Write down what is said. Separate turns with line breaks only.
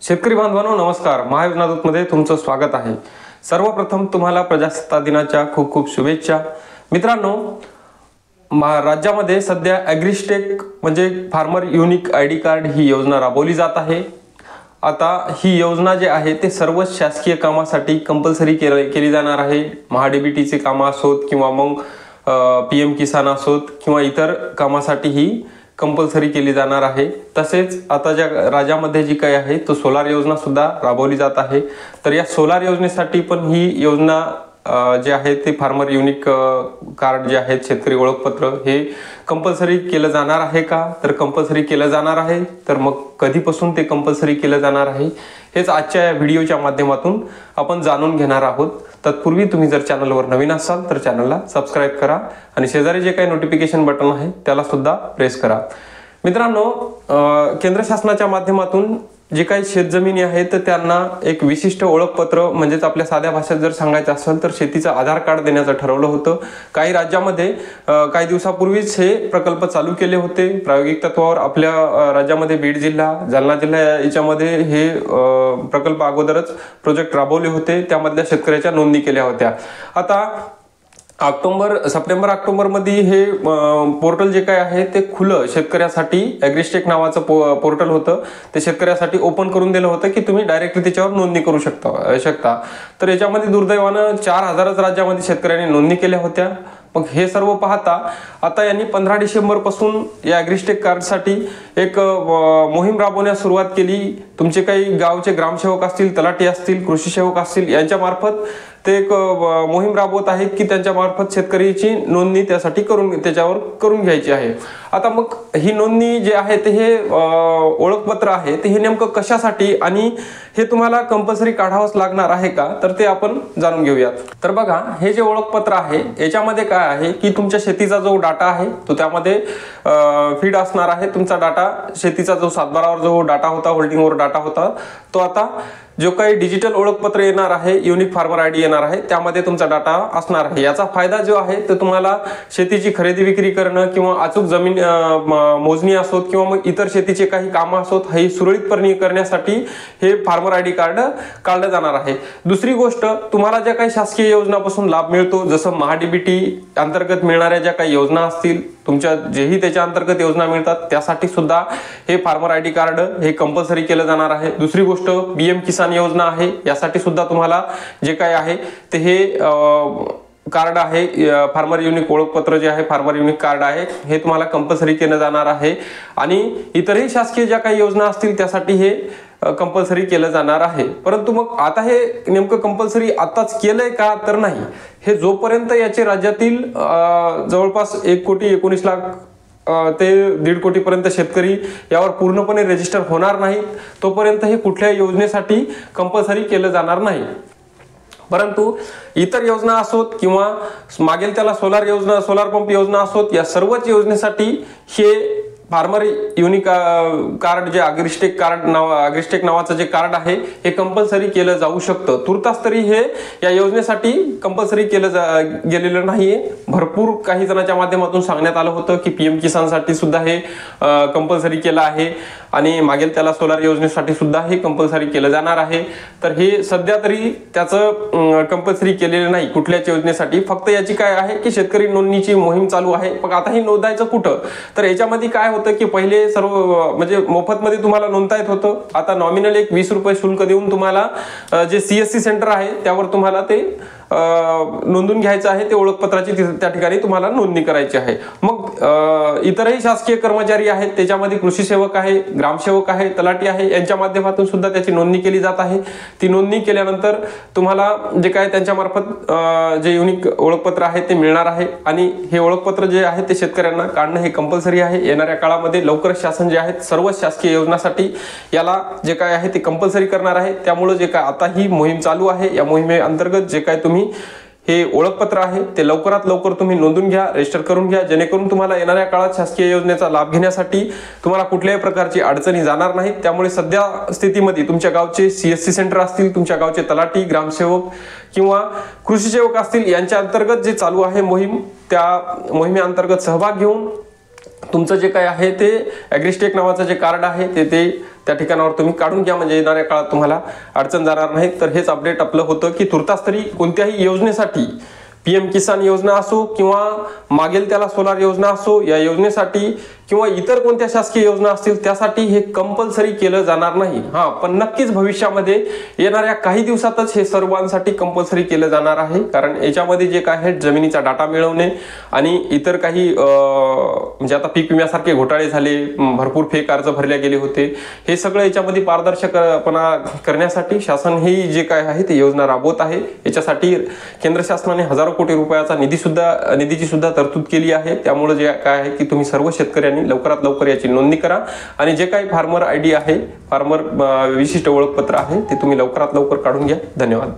शेतकरी बांधवांनो नमस्कार. महायोजना दूतमध्ये तुमचं स्वागत आहे. सर्वप्रथम तुम्हाला प्रजासत्ताक दिनाच्या खूप खूप शुभेच्छा. मित्रांनो, राज्यामध्ये सध्या ॲग्रिस्टेक म्हणजे फार्मर युनिक आयडी कार्ड ही योजना राबवली जात आहे. आता ही योजना जी आहे ते सर्व शासकीय कामासाठी कंपल्सरी केली जाणार आहे. महाडीबीटीचे कामं असोत किंवा मग PM किसान असोत किंवा इतर कामासाठी ही कंपल्सरी केली जाणार आहे. तसेच आता ज्या राज्यामध्ये जी काही आहे तो सोलार योजना सुद्धा राबवली जात आहे. तर या सोलार योजनेसाठी पण ही योजना जे आहे ते फार्मर युनिक कार्ड जे आहे शेतकरी ओळखपत्र हे कंपल्सरी केलं जाणार आहे का? तर कंपल्सरी केलं जाणार आहे. तर मग कधीपासून ते कंपल्सरी केलं जाणार आहे हेच आजच्या या व्हिडिओच्या माध्यमातून आपण जाणून घेणार आहोत. तत्पूर्वी तुम्ही जर चॅनलवर नवीन असाल तर चॅनलला सबस्क्राईब करा आणि शेजारी जे काही नोटिफिकेशन बटन आहे त्याला सुद्धा प्रेस करा. मित्रांनो, केंद्र शासनाच्या माध्यमातून जे काही शेतजमिनी आहेत तर त्यांना एक विशिष्ट ओळखपत्र म्हणजेच आपल्या साध्या भाषेत जर सांगायचं असेल तर शेतीचं आधार कार्ड देण्याचं ठरवलं होतं. काही राज्यामध्ये काही दिवसापूर्वीच हे प्रकल्प चालू केले होते प्रायोगिक तत्वावर. आपल्या राज्यामध्ये बीड जिल्हा, जालना जिल्हा याच्यामध्ये हे प्रकल्प अगोदरच प्रोजेक्ट राबवले होते. त्यामधल्या शेतकऱ्याच्या नोंदणी केल्या होत्या. आता सप्टेंबर ऑक्टोबर मध्ये हे पोर्टल जे काय आहे ते खुलं शेतकऱ्यासाठी ॲग्रिस्टेक नावाचं पोर्टल होतं. ते शेतकऱ्यासाठी ओपन करून दिलं होतं की तुम्ही डायरेक्टली त्याच्यावर नोंदणी करू शकता. तर याच्यामध्ये दुर्दैवानं 4000च राज्यामध्ये शेतकऱ्यांनी नोंदणी केल्या होत्या. मग हे सर्व पाहता आता यांनी 15 डिसेंबर पासून या ॲग्रिस्टेक कार्डसाठी एक मोहीम राबवण्यास सुरुवात केली. तुमचे काही गावचे ग्रामसेवक असतील, तलाठी असतील, कृषी सेवक असतील यांच्या मार्फत ते एक मोहीम राबवत आहेत की त्यांच्या मार्फत शेतकऱ्याची नोंदणी त्याच्यावर करून घ्यायची आहे. आता मग ही नोंदणी जे आहे ते हे ओळखपत्र आहे ते हे नेमकं कशासाठी आणि हे तुम्हाला कंपल्सरी काढावंच लागणार आहे का? तर ते आपण जाणून घेऊयात. तर बघा, हे जे ओळखपत्र आहे याच्यामध्ये काय आहे की तुमच्या शेतीचा जो डाटा आहे तो त्यामध्ये फीड असणार आहे. तुमचा डाटा शेतीचा जो 7/12वर जो डाटा होता, होल्डिंगवर डाटा होता, तो आता जो काही डिजिटल ओळखपत्र येणार आहे, युनिक फार्मर आयडी येणार आहे, त्यामध्ये तुमचा डाटा असणार आहे. याचा फायदा जो आहे तो तुम्हाला शेतीची खरेदी विक्री करणं किंवा अचूक जमीन मोजणी असोत किंवा मग इतर शेतीचे काही कामं असोत हे सुरळीतपणे करण्यासाठी हे फार्मर आयडी कार्ड काढलं जाणार आहे. दुसरी गोष्ट, तुम्हाला ज्या काही शासकीय योजनापासून लाभ मिळतो, जसं महाडीबीटी अंतर्गत मिळणाऱ्या ज्या काही योजना असतील, तुमच्या जेही त्याच्या अंतर्गत योजना मिळतात त्यासाठी सुद्धा हे फार्मर आयडी कार्ड हे कंपल्सरी केलं जाणार आहे. दुसरी गोष्ट, PM किसान योजना आहे, यासाठी सुद्धा तुम्हाला जे काय आहे ते हे कार्ड आहे, फार्मर युनिक ओळखपत्र जे आहे, फार्मर युनिक कार्ड आहे, हे तुम्हाला कंपल्सरी केलं जाणार आहे. आणि इतरही शासकीय ज्या काही योजना असतील त्यासाठी हे कंपल्सरी केलं जाणार आहे. परंतु मग आता हे नेमकं कंपल्सरी आताच केलंय का? तर नाही. हे जोपर्यंत याचे राज्यातील जवळपास 1,19,00,000 ते 1.5 कोटीपर्यंत शेतकरी यावर पूर्णपणे रजिस्टर होणार नाहीत तोपर्यंत हे कुठल्याही योजनेसाठी कंपल्सरी केलं जाणार नाही. परंतु इतर योजना असोत किंवा मागेल त्याला सोलार पंप योजना असोत, या सर्वच योजनेसाठी हे फार्मर युनिक कार्ड जे ॲग्रिस्टेक नावाचं जे कार्ड आहे हे कंपल्सरी केलं जाऊ शकतं. तुर्तास तरी हे या योजनेसाठी कंपल्सरी केलं गेलेलं नाहीये. भरपूर काही जणांच्या माध्यमातून सांगण्यात आलं होतं की PM किसानसाठी सुद्धा हे कंपल्सरी केलं आहे आणि मागेल त्याला सोलार योजनेसाठी सुद्धा हे कंपल्सरी केलं जाणार आहे. तर हे सध्या तरी त्याचं कंपल्सरी केलेलं नाही कुठल्याच योजनेसाठी. फक्त याची काय आहे की शेतकरी नोंदणीची मोहीम चालू आहे. मग आता हे नोंदायचं कुठं? तर याच्यामध्ये काय होतं की पहिले सर्व म्हणजे मोफतमध्ये तुम्हाला नोंदता येत होतं. आता नॉमिनल एक 20 रुपये शुल्क देऊन तुम्हाला जे CSC सेंटर आहे त्यावर तुम्हाला ते नोंदून घ्यायचं आहे. ते ओळखपत्राची त्या ठिकाणी तुम्हाला नोंदणी करायची आहे. मग इतरही शासकीय कर्मचारी आहेत, त्याच्यामध्ये कृषी सेवक आहे, ग्रामसेवक आहे, तलाठी आहे, यांच्या माध्यमातून सुद्धा त्याची नोंदणी केली जात आहे. ती नोंदणी केल्यानंतर तुम्हाला जे काय त्यांच्या मार्फत जे युनिक ओळखपत्र आहे ते मिळणार आहे. आणि हे ओळखपत्र जे आहे ते शेतकऱ्यांना काढणं हे कंपल्सरी आहे. येणाऱ्या काळामध्ये लवकरच शासन जे आहेत सर्व शासकीय योजनासाठी याला जे काय आहे ते कंपल्सरी करणार आहे. त्यामुळे जे काय आता ही मोहीम चालू आहे, या मोहिमेअंतर्गत जे काय तुम्ही हे ओळखपत्र आहे ते लवकरात लवकर तुम्ही नोंदून घ्या, रजिस्टर करून घ्या, जेणेकरून तुम्हाला येणाऱ्या काळात शासकीय योजनेचा लाभ घेण्यासाठी तुम्हाला कुठल्याही प्रकारची अडचणी जाणार नाहीत. त्यामुळे सध्या स्थितीमध्ये तुमच्या गावचे CSC सेंटर असतील, तुमच्या गावचे तलाठी, ग्रामसेवक किंवा कृषी सेवक असतील, यांच्या अंतर्गत जे चालू आहे मोहीम, त्या मोहिमेअंतर्गत सहभाग घेऊन तुमचं जे काय आहे ते ॲग्रिस्टेक नावाचं जे कार्ड आहे ते त्या ठिकाणावर तुम्ही काढून घ्या, म्हणजे येणाऱ्या काळात तुम्हाला अडचण जाणार नाही. तर हेच अपडेट आपलं होतं की तुर्तास तरी कोणत्याही योजनेसाठी, PM किसान योजना असो किंवा मागेल त्याला सोलार योजना असो, या योजनेसाठी किंवा इतर कोणत्या शासकीय योजना असतील त्यासाठी हे कंपल्सरी केलं जाणार नाही. हां, पण नक्कीच भविष्यामध्ये येणाऱ्या काही दिवसातच हे सर्वांसाठी कंपल्सरी केलं जाणार आहे. कारण याच्यामध्ये जे काय आहे जमिनीचा डाटा मिळवणे आणि इतर काही म्हणजे आता पीक विम्यासारखे घोटाळे झाले, भरपूर फेक अर्ज भरले गेले होते, हे सगळं याच्यामध्ये पारदर्शकपणा करण्यासाठी शासन ही जे काय आहे ते योजना राबवत आहे. याच्यासाठी केंद्र शासनाने हजारो कोटी रुपयाचा निधीची सुद्धा तरतूद केली आहे. त्यामुळे जे काय आहे की तुम्ही सर्व शेतकऱ्यांनी लवकरात लवकर याची नोंदणी करा आणि जे काही फार्मर ID आहे, फार्मर विशिष्ट ओळखपत्र आहे, ते तुम्ही लवकरात लवकर काढून घ्या. धन्यवाद.